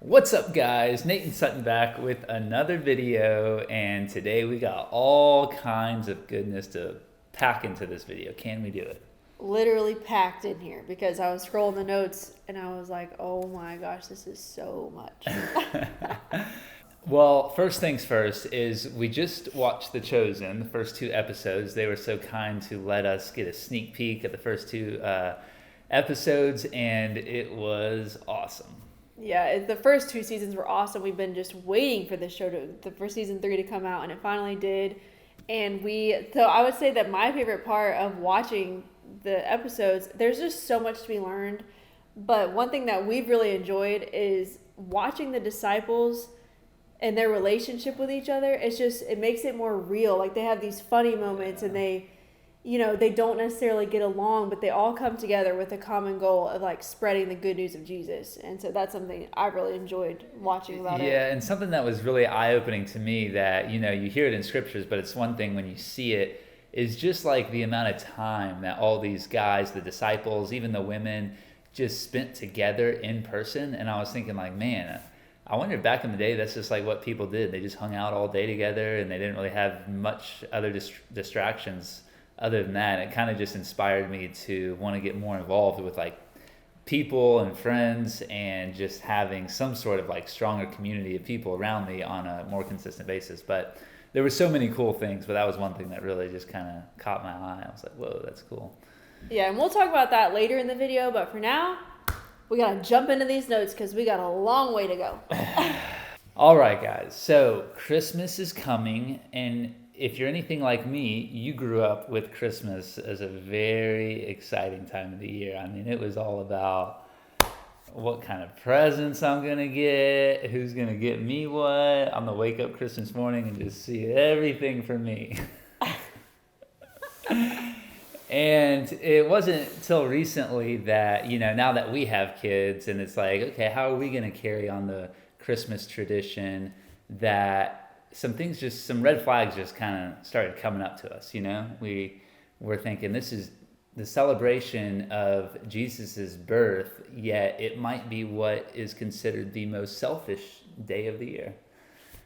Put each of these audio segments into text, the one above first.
What's up, guys? Nate and Sutton back with another video, and today we got all kinds of goodness to pack into this video. Can we do it? Literally packed in here because I was scrolling the notes and I was like, oh my gosh, this is so much. Well, first things first is we just watched The Chosen, the first two episodes. They were so kind to let us get a sneak peek at the first two episodes, and it was awesome. Yeah, the first two seasons were awesome. We've been just waiting for this for season 3 to come out, and it finally did. So I would say that my favorite part of watching the episodes, there's just so much to be learned. But one thing that we've really enjoyed is watching the disciples and their relationship with each other. It makes it more real. Like, they have these funny moments and they don't necessarily get along, but they all come together with a common goal of like spreading the good news of Jesus. And so that's something I really enjoyed watching about it. Yeah, and something that was really eye-opening to me that, you hear it in scriptures, but it's one thing when you see it, is just like the amount of time that all these guys, the disciples, even the women, just spent together in person. And I was thinking, like, man, I wonder if back in the day that's just like what people did. They just hung out all day together and they didn't really have much other distractions other than that. It kind of just inspired me to want to get more involved with like people and friends and just having some sort of like stronger community of people around me on a more consistent basis. But there were so many cool things, but that was one thing that really just kind of caught my eye. I was like, whoa, that's cool. Yeah, and we'll talk about that later in the video, but for now, we gotta jump into these notes because we got a long way to go. All right, guys. So Christmas is coming, and if you're anything like me, you grew up with Christmas as a very exciting time of the year. I mean, it was all about what kind of presents I'm going to get, who's going to get me what. I'm going to wake up Christmas morning and just see everything for me. And it wasn't until recently that, now that we have kids and it's like, okay, how are we going to carry on the Christmas tradition, that some red flags just kind of started coming up to us. We were thinking this is the celebration of Jesus's birth, yet it might be what is considered the most selfish day of the year,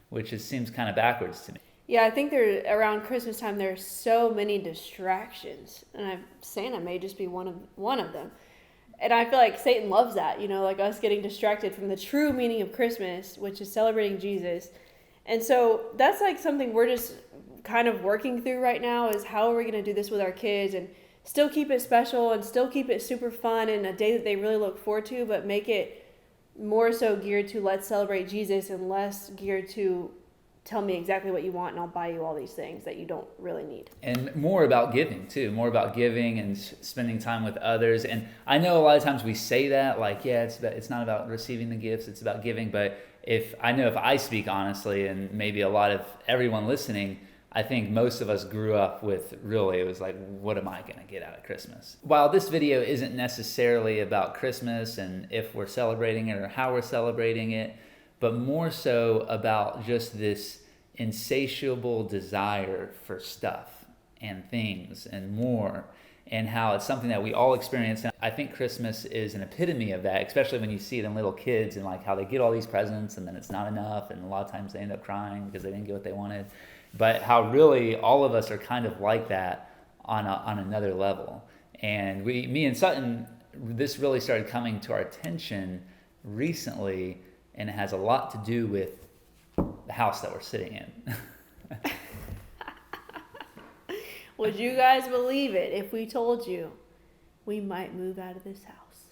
which seems kind of backwards to me. Yeah, I think around Christmas time there's so many distractions, and Santa may just be one of them. And I feel like Satan loves that, like us getting distracted from the true meaning of Christmas, which is celebrating Jesus. And so that's like something we're just kind of working through right now, is how are we going to do this with our kids and still keep it special and still keep it super fun and a day that they really look forward to, but make it more so geared to let's celebrate Jesus and less geared to tell me exactly what you want and I'll buy you all these things that you don't really need. And more about giving too, more about giving and spending time with others. And I know a lot of times we say that, like, yeah, it's not about receiving the gifts, it's about giving. But if I speak honestly, and maybe a lot of everyone listening, I think most of us grew up with, really, it was like, what am I going to get out of Christmas? While this video isn't necessarily about Christmas and if we're celebrating it or how we're celebrating it, but more so about just this insatiable desire for stuff and things and more, and how it's something that we all experience. And I think Christmas is an epitome of that, especially when you see it in little kids and like how they get all these presents and then it's not enough, and a lot of times they end up crying because they didn't get what they wanted. But how really all of us are kind of like that on another level. And me and Sutton, this really started coming to our attention recently, and it has a lot to do with the house that we're sitting in. Would you guys believe it if we told you we might move out of this house?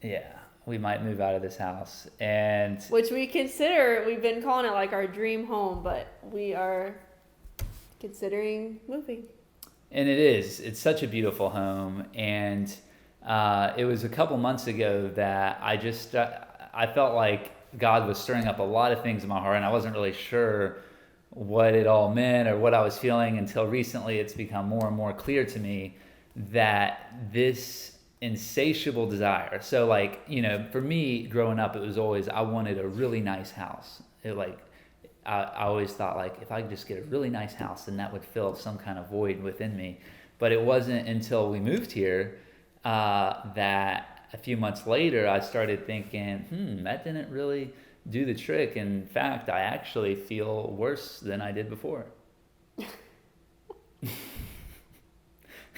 Yeah, we might move out of this house. And which we've been calling it like our dream home, but we are considering moving. And it's such a beautiful home. And it was a couple months ago that I felt like God was stirring up a lot of things in my heart, and I wasn't really sure what it all meant or what I was feeling until recently. It's become more and more clear to me that this insatiable desire. So like, for me growing up, it was always, I wanted a really nice house. I always thought, like, if I could just get a really nice house, then that would fill some kind of void within me. But it wasn't until we moved here that a few months later, I started thinking, that didn't really do the trick. In fact, I actually feel worse than I did before.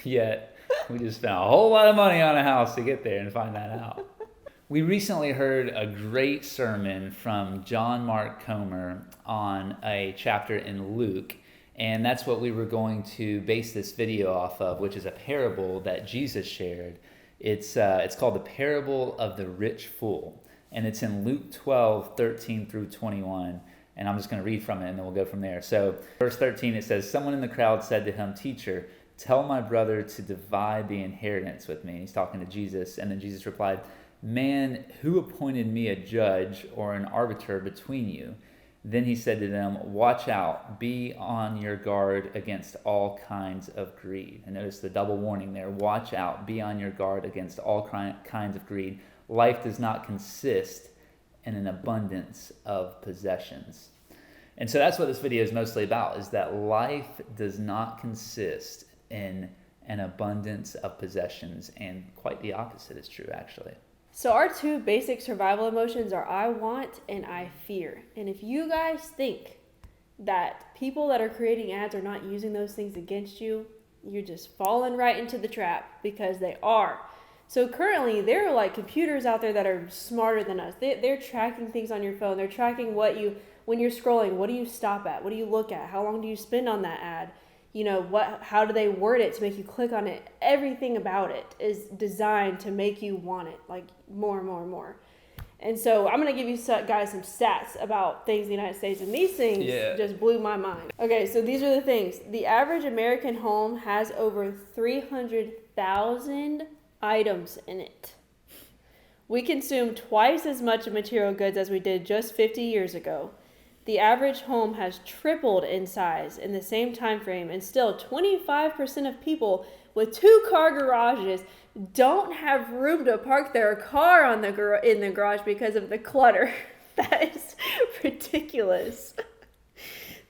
Yet, we just spent a whole lot of money on a house to get there and find that out. We recently heard a great sermon from John Mark Comer on a chapter in Luke, and that's what we were going to base this video off of, which is a parable that Jesus shared. It's called the Parable of the Rich Fool, and it's in Luke 12:13 through 21, and I'm just going to read from it, and then we'll go from there. So, verse 13, it says, "Someone in the crowd said to him, 'Teacher, tell my brother to divide the inheritance with me.'" He's talking to Jesus, and then Jesus replied, "Man, who appointed me a judge or an arbiter between you?" Then he said to them, "Watch out, be on your guard against all kinds of greed." And notice the double warning there. Watch out, be on your guard against all kinds of greed. Life does not consist in an abundance of possessions. And so that's what this video is mostly about, is that life does not consist in an abundance of possessions, and quite the opposite is true, actually. So our two basic survival emotions are I want and I fear. And if you guys think that people that are creating ads are not using those things against you, you're just falling right into the trap, because they are. So currently, there are like computers out there that are smarter than us. They're tracking things on your phone. They're tracking when you're scrolling, what do you stop at? What do you look at? How long do you spend on that ad? You know, how do they word it to make you click on it? Everything about it is designed to make you want it, like more and more and more. And so I'm going to give you guys some stats about things in the United States, and these things just blew my mind. Okay, so these are the things. The average American home has over 300,000 items in it. We consume twice as much of material goods as we did just 50 years ago. The average home has tripled in size in the same time frame, and still 25% of people with 2-car garages don't have room to park their car in the garage because of the clutter. That is ridiculous.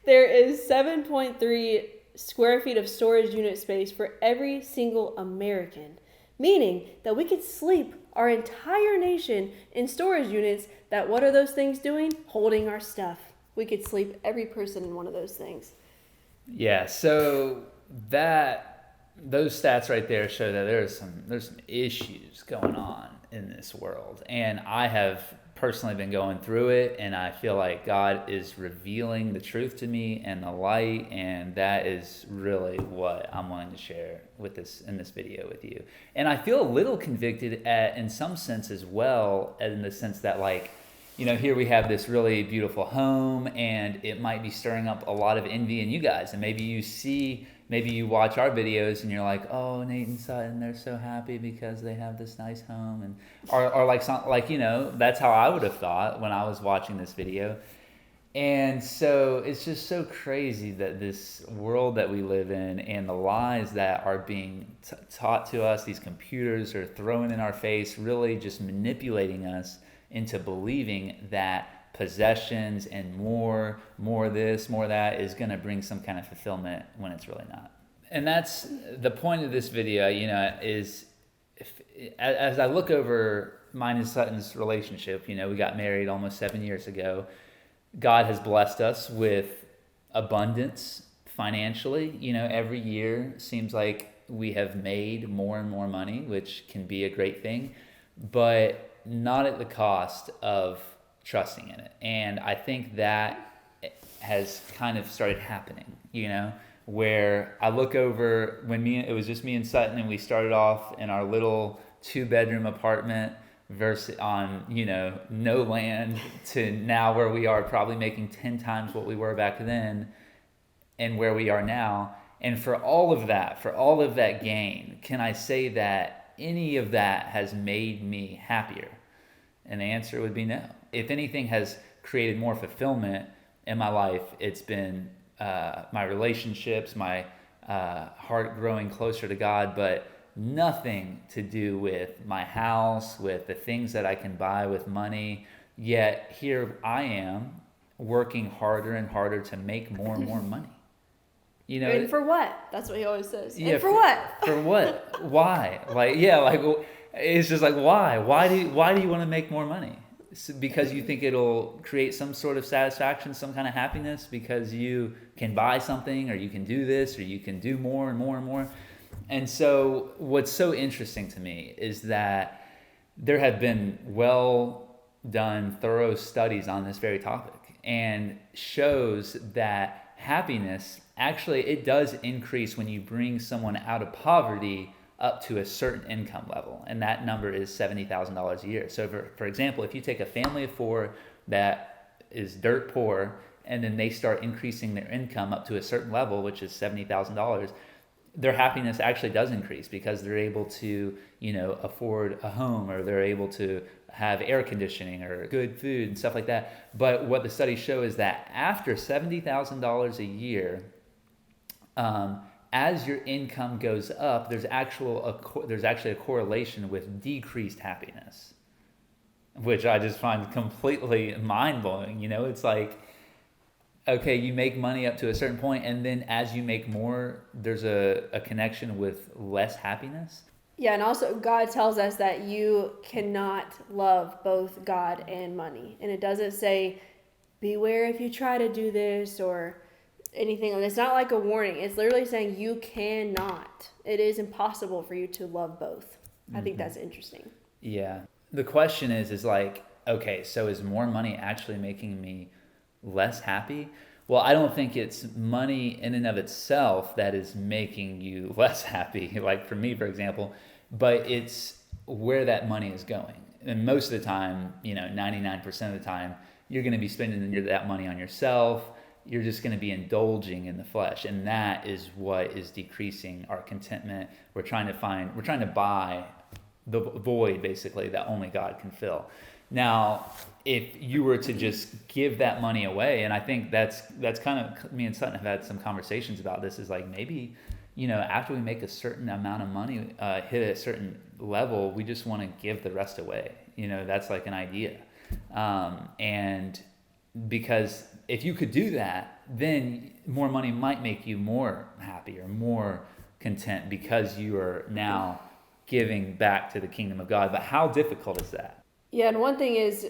There is 7.3 square feet of storage unit space for every single American, meaning that we could sleep our entire nation in storage units that, what are those things doing? Holding our stuff. We could sleep every person in one of those things. Yeah, so those stats right there show that there's some issues going on in this world. And I have personally been going through it, and I feel like God is revealing the truth to me and the light, and that is really what I'm wanting to share in this video with you. And I feel a little convicted in some sense as well, in the sense that, like, you know, here we have this really beautiful home, and it might be stirring up a lot of envy in you guys. And maybe you watch our videos and you're like, "Oh, Nate and Sutton, they're so happy because they have this nice home." And or like, you know, that's how I would have thought when I was watching this video. And so it's just so crazy that this world that we live in and the lies that are being taught to us, these computers are throwing in our face, really just manipulating us into believing that possessions and more this, more that is going to bring some kind of fulfillment when it's really not. And that's the point of this video, you know, is as I look over mine and Sutton's relationship, you know, we got married almost 7 years ago. God has blessed us with abundance financially. You know, every year seems like we have made more and more money, which can be a great thing, but not at the cost of trusting in it. And I think that has kind of started happening, you know, where I look over it was just me and Sutton, and we started off in our little 2-bedroom apartment versus on, you know, no land, to now where we are probably making 10 times what we were back then and where we are now. And for all of that gain, can I say that any of that has made me happier? And the answer would be no. If anything has created more fulfillment in my life, it's been my relationships, my heart growing closer to God, but nothing to do with my house, with the things that I can buy with money. Yet here I am working harder and harder to make more and more money. You know, and for what? That's what he always says. Yeah, and for what? For what? Why? Like, yeah, like, It's just like, why? Why do you want to make more money? Because you think it'll create some sort of satisfaction, some kind of happiness, because you can buy something, or you can do this, or you can do more and more and more. And so what's so interesting to me is that there have been well done, thorough studies on this very topic, and shows that happiness actually, it does increase when you bring someone out of poverty up to a certain income level, and that number is $70,000 a year. So for example, if you take a family of four that is dirt poor, and then they start increasing their income up to a certain level, which is $70,000, their happiness actually does increase, because they're able to, afford a home, or they're able to have air conditioning or good food and stuff like that. But what the studies show is that after $70,000 a year, as your income goes up, there's actually a correlation with decreased happiness, which I just find completely mind-blowing. It's like, okay, you make money up to a certain point, and then as you make more, there's a connection with less happiness. Yeah, and also God tells us that you cannot love both God and money. And it doesn't say, beware if you try to do this or anything. It's not like a warning. It's literally saying you cannot. It is impossible for you to love both. I think that's interesting. Yeah. The question is like, okay, so is more money actually making me less happy? Well, I don't think it's money in and of itself that is making you less happy, like for me, for example, but it's where that money is going. And most of the time, 99% of the time, you're going to be spending that money on yourself. You're just going to be indulging in the flesh. And that is what is decreasing our contentment. We're trying to buy the void, basically, that only God can fill. Now, if you were to just give that money away, and I think that's kind of, me and Sutton have had some conversations about this, is like, maybe, after we make a certain amount of money, hit a certain level, we just want to give the rest away. That's like an idea. And because if you could do that, then more money might make you more happy or more content, because you are now giving back to the kingdom of God. But how difficult is that? Yeah, and one thing is,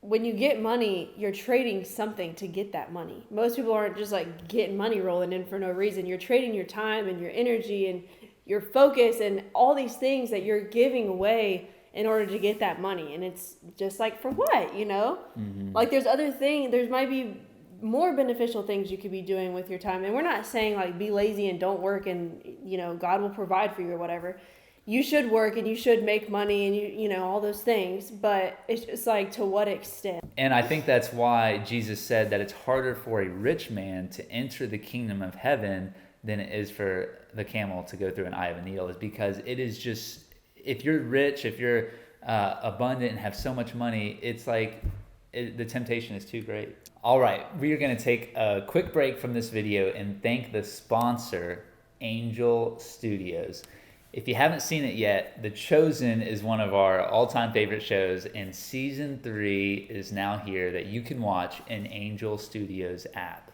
when you get money, you're trading something to get that money. Most people aren't just like getting money rolling in for no reason. You're trading your time and your energy and your focus and all these things that you're giving away in order to get that money. And it's just like, for what, Mm-hmm. Like there might be more beneficial things you could be doing with your time. And we're not saying like be lazy and don't work and, God will provide for you or whatever. You should work and you should make money and you all those things, but it's just like, to what extent? And I think that's why Jesus said that it's harder for a rich man to enter the kingdom of heaven than it is for the camel to go through an eye of a needle, is because it is just, if you're rich, if you're abundant and have so much money, it's like the temptation is too great. All right, we are going to take a quick break from this video and thank the sponsor, Angel Studios. If you haven't seen it yet, The Chosen is one of our all-time favorite shows, and season 3 is now here that you can watch in Angel Studios app.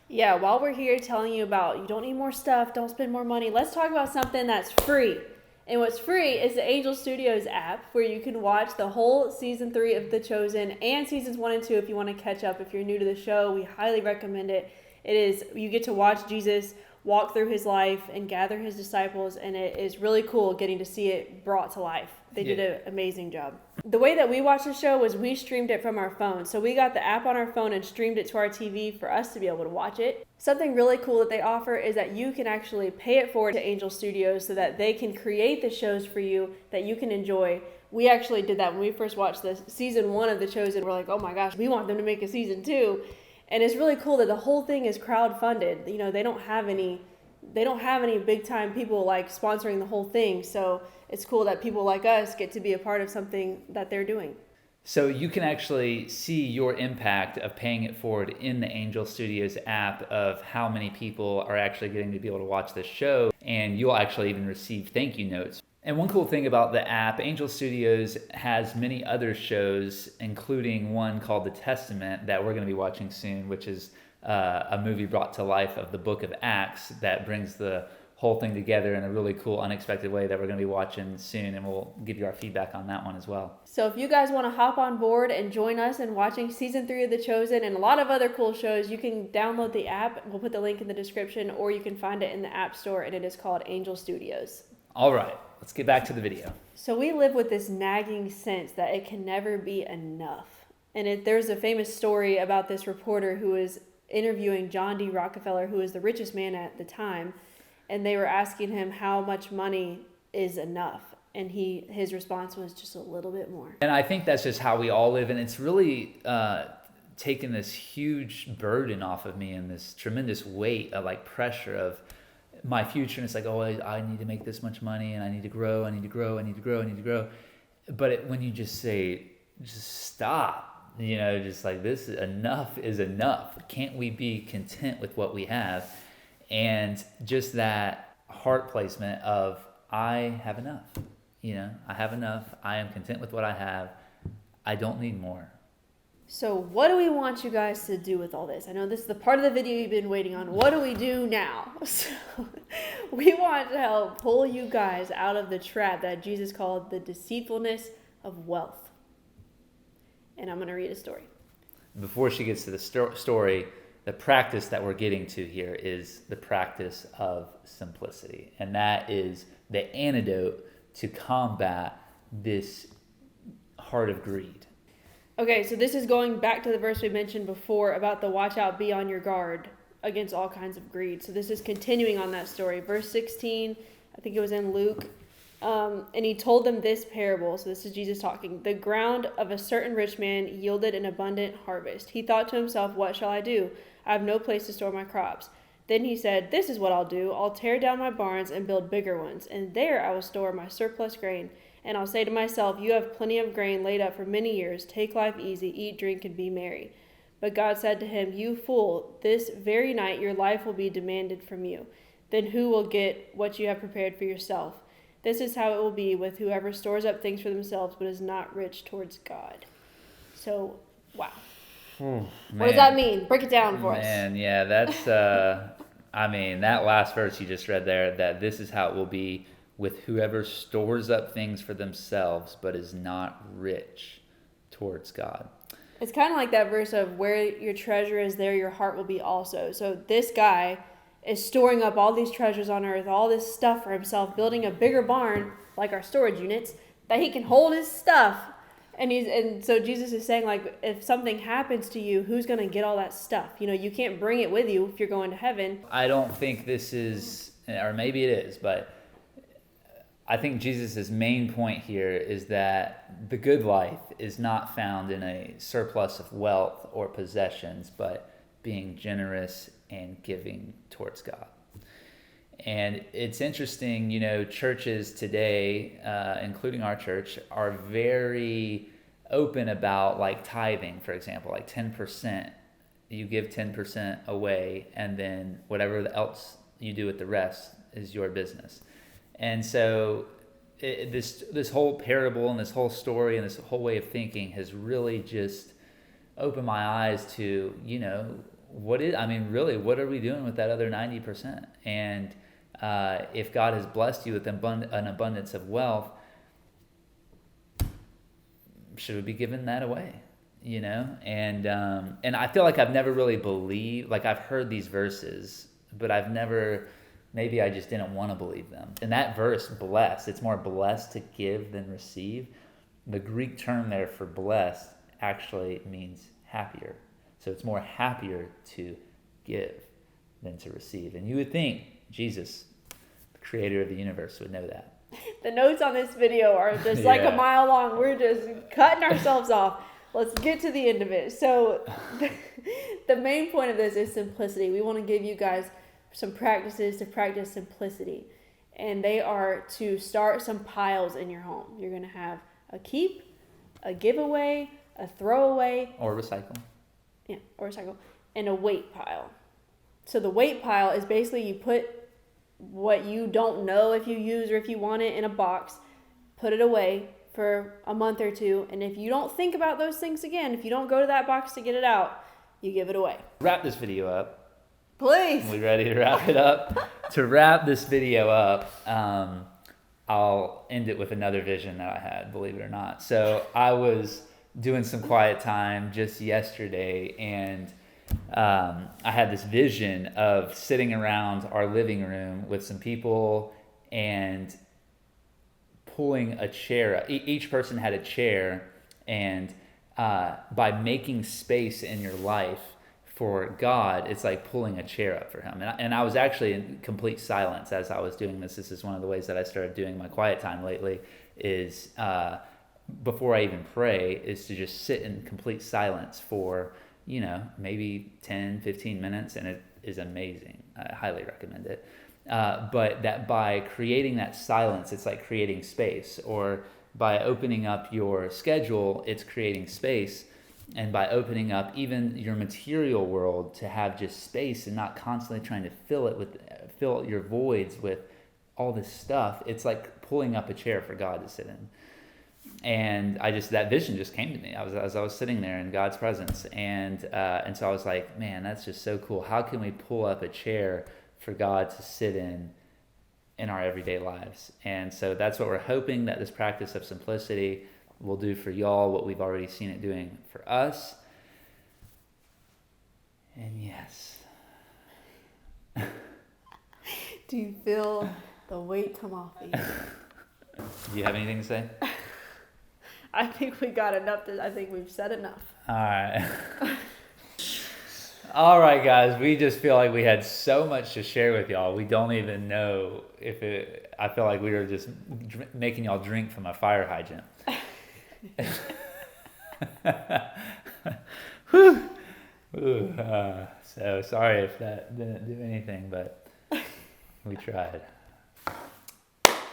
Yeah, while we're here telling you about you don't need more stuff, don't spend more money, let's talk about something that's free. And what's free is the Angel Studios app, where you can watch the whole season 3 of The Chosen and seasons 1 and 2 if you want to catch up. If you're new to the show, we highly recommend it. You get to watch Jesus walk through his life and gather his disciples, and it is really cool getting to see it brought to life. They did an amazing job. The way that we watched the show was we streamed it from our phone. So we got the app on our phone and streamed it to our TV for us to be able to watch it. Something really cool that they offer is that you can actually pay it forward to Angel Studios so that they can create the shows for you that you can enjoy. We actually did that when we first watched the season 1 of The Chosen. We're like, oh my gosh, we want them to make a season 2. And it's really cool that the whole thing is crowdfunded. They don't have any big time people like sponsoring the whole thing. So it's cool that people like us get to be a part of something that they're doing. So you can actually see your impact of paying it forward in the Angel Studios app, of how many people are actually getting to be able to watch this show, and you'll actually even receive thank you notes. And one cool thing about the app, Angel Studios has many other shows, including one called The Testament that we're going to be watching soon, which is a movie brought to life of the book of Acts that brings the whole thing together in a really cool, unexpected way that we're going to be watching soon, and we'll give you our feedback on that one as well. So if you guys want to hop on board and join us in watching season 3 of The Chosen and a lot of other cool shows, you can download the app. We'll put the link in the description, or you can find it in the App Store, and it is called Angel Studios. All right, let's get back to the video. So we live with this nagging sense that it can never be enough. And there's a famous story about this reporter who was interviewing John D. Rockefeller, who was the richest man at the time, and they were asking him how much money is enough. And his response was just a little bit more. And I think that's just how we all live, and it's really taken this huge burden off of me and this tremendous weight of like pressure of my future. And it's like, oh, I need to make this much money, and I need to grow, I need to grow, I need to grow, I need to grow. But when you just say, just stop, just like this, enough is enough. Can't we be content with what we have? And just that heart placement of, I have enough. I have enough. I am content with what I have. I don't need more. So what do we want you guys to do with all this? I know this is the part of the video you've been waiting on. What do we do now? So we want to help pull you guys out of the trap that Jesus called the deceitfulness of wealth. And I'm going to read a story. Before she gets to the story, the practice that we're getting to here is the practice of simplicity. And that is the antidote to combat this heart of greed. Okay, so this is going back to the verse we mentioned before about the watch out, be on your guard against all kinds of greed. So this is continuing on that story. Verse 16, I think it was in Luke. And he told them this parable. So this is Jesus talking. The ground of a certain rich man yielded an abundant harvest. He thought to himself, what shall I do? I have no place to store my crops. Then he said, this is what I'll do. I'll tear down my barns and build bigger ones, and there I will store my surplus grain. And I'll say to myself, you have plenty of grain laid up for many years. Take life easy, eat, drink, and be merry. But God said to him, you fool, this very night your life will be demanded from you. Then who will get what you have prepared for yourself? This is how it will be with whoever stores up things for themselves but is not rich towards God. So, wow. What does that mean? Break it down for us. Man, yeah, that's, that last verse you just read there, that this is how it will be with whoever stores up things for themselves but is not rich towards God. It's kind of like that verse of where your treasure is, there your heart will be also. So this guy is storing up all these treasures on earth, all this stuff for himself, building a bigger barn, like our storage units, that he can hold his stuff. And so Jesus is saying, like, if something happens to you, who's going to get all that stuff? You can't bring it with you if you're going to heaven. I don't think this is, or maybe it is, but I think Jesus' main point here is that the good life is not found in a surplus of wealth or possessions, but being generous and giving towards God. And it's interesting, churches today, including our church, are very open about like tithing, for example, like 10%. You give 10% away, and then whatever else you do with the rest is your business. And so this whole parable and this whole story and this whole way of thinking has really just opened my eyes to, what are we doing with that other 90%? And if God has blessed you with an abundance of wealth, should we be giving that away? And I feel like I've never really believed, like I've heard these verses, but I've never, maybe I just didn't want to believe them. And that verse, blessed, it's more blessed to give than receive. The Greek term there for blessed actually means happier. So it's more happier to give than to receive. And you would think Jesus, the creator of the universe, would know that. The notes on this video are just like a mile long. We're just cutting ourselves off. Let's get to the end of it. So the main point of this is simplicity. We want to give you guys some practices to practice simplicity. And they are to start some piles in your home. You're going to have a keep, a giveaway, a throwaway. Or recycle. Yeah, or recycle. And a weight pile. So the weight pile is basically you put what you don't know if you use or if you want it in a box, put it away for a month or two, and if you don't think about those things again, if you don't go to that box to get it out, you give it away. Wrap this video up. Please. We ready to wrap it up? To wrap this video up, I'll end it with another vision that I had, believe it or not. So I was doing some quiet time just yesterday, and I had this vision of sitting around our living room with some people and pulling a chair. Each person had a chair, and by making space in your life for God, it's like pulling a chair up for him. And I was actually in complete silence as I was doing this. This is one of the ways that I started doing my quiet time lately is before I even pray is to just sit in complete silence for, maybe 10, 15 minutes. And it is amazing. I highly recommend it. But that by creating that silence, it's like creating space. Or by opening up your schedule, it's creating space. And by opening up even your material world to have just space and not constantly trying to fill your voids with all this stuff, it's like pulling up a chair for God to sit in. And that vision just came to me as I was sitting there in God's presence, and so I was like, man, that's just so cool. How can we pull up a chair for God to sit in our everyday lives? And so that's what we're hoping that this practice of simplicity will do for y'all, what we've already seen it doing for us. And yes. Do you feel the weight come off of you? Do you have anything to say? I think we got enough. I think we've said enough. All right. All right, guys. We just feel like we had so much to share with y'all. We don't even know I feel like we were just making y'all drink from a fire hydrant. So sorry if that didn't do anything, but we tried.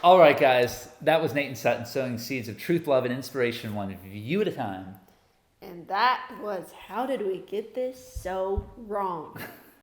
All right, guys, that was Nate and Sutton sowing seeds of truth, love, and inspiration one view at a time. And that was How Did We Get This So Wrong?